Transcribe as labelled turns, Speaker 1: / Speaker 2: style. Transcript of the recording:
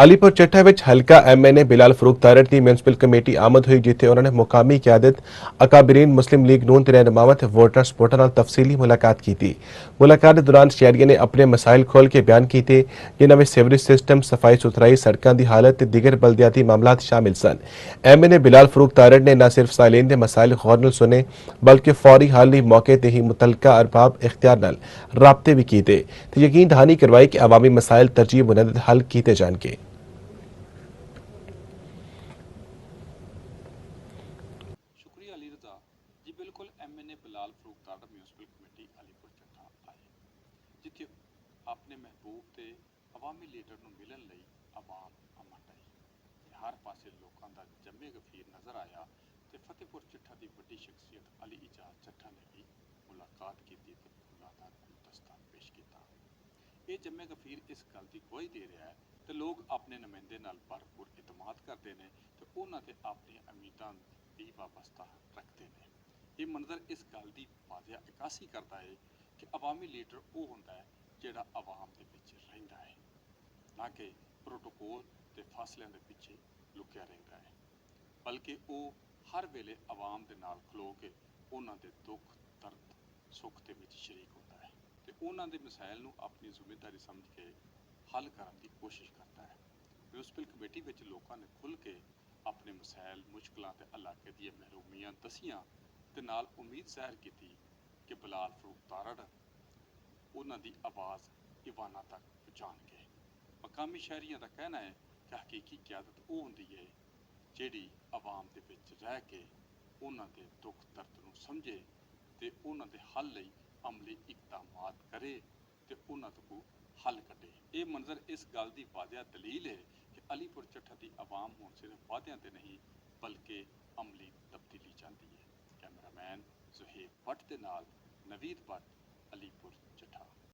Speaker 1: अलीपुर चट्ठा विच हल्का MNA बिलाल फरूक तारड़ की municipal committee आमद हुई जिथे उन्होंने मुकामी क्यादत अकाबरीन मुस्लिम लीग नून ते रहनुमावां ते वोटर सपोर्टर नाल तफसीली मुलाकात की थी। मुलाकात के दौरान शहरियों ने अपने मसाइल खोल के बयान किए जिन्हां में सीवरेज सिस्टम, सफाई सुथराई, सड़कों की हालत ते दीगर बल्दियाती मामलात शामिल सन। MNA बिलाल फरूक तारड़ ने न सिर्फ सालीन के मसाइल गौर नाल सुने बल्कि फौरी हल लई मौके ते ही मुतलका अरबाब इख्तियार नाल राबते भी किए ते यकीन दहानी करवाई कि अवामी मसाइल तरजीह मुनद हल किए जाएंगे।
Speaker 2: शुक्रिया अली रजा जी। बिल्कुल MNA Bilal Farooq Tarar municipal committee Alipur Chattha आए जिथे अपने महबूब ते अवामी लीडर ਨੂੰ ਮਿਲਣ ਲਈ आवाम अमट आई। हर पासे लोगों का जमे गफीर नज़र आया तो फतेहपुर चट्ठा की बड़ी शख्सियत अली इजाज चट्ठा ने भी मुलाकात की ते फूलों का गुलदस्ता पेश किया। ये जमे गफीर इस गल की गवाही दे रहा है तो लोग अपने नुमाइंदे नाल भरपूर इतमाद करते हैं तो उन्होंने अपनी उम्मीदों भी वाबस्ता रखते हैं। ये मंजर इस गल की वाजिया इकासी करता है कि अवामी लीडर वो होंदा है जिहड़ा आवाम दे विच रहिंदा है, ना कि प्रोटोकोल ते फासलों के पिछे लुकिया रहिंदा है, बल्कि वो हर वेले आवाम दे नाल खलो के उन्हां दे दुख दर्द सुख दे विच शरीक होंदा है ते उन्हां दे मसाइल नूं अपनी जिम्मेदारी समझ के हल करने की कोशिश करता है। म्यूनसिपल कमेटी विच लोकां ने खुल के अपने मसाइल मुश्किलां ते इलाके दी महरूमियां दसियां ते नाल उम्मीद जाहिर की कि बिलाल फरूक तारड़ उन्हां दी आवाज़ ईवाना तक पहुँचाएंगे। मकामी शहरियों का कहना है कि हकीकी क्यादत वो होंदी है जिहड़ी आवाम दे विच रह के उन्हां दे दुख दर्द नूं समझे ते उन्हां दे हल लई अमली इकदामात करे ते उन्हां तों हल कढे। ये मंजर इस गल की वाजिया दलील है कि अलीपुर चट्ठा की आवाम हुण सिर्फ वादियां ते नहीं बल्कि अमली तब्दीली चाहती है। कैमरामैन सुहेब भट्ट के नाल नवीद भट्ट, अलीपुर चट्ठा।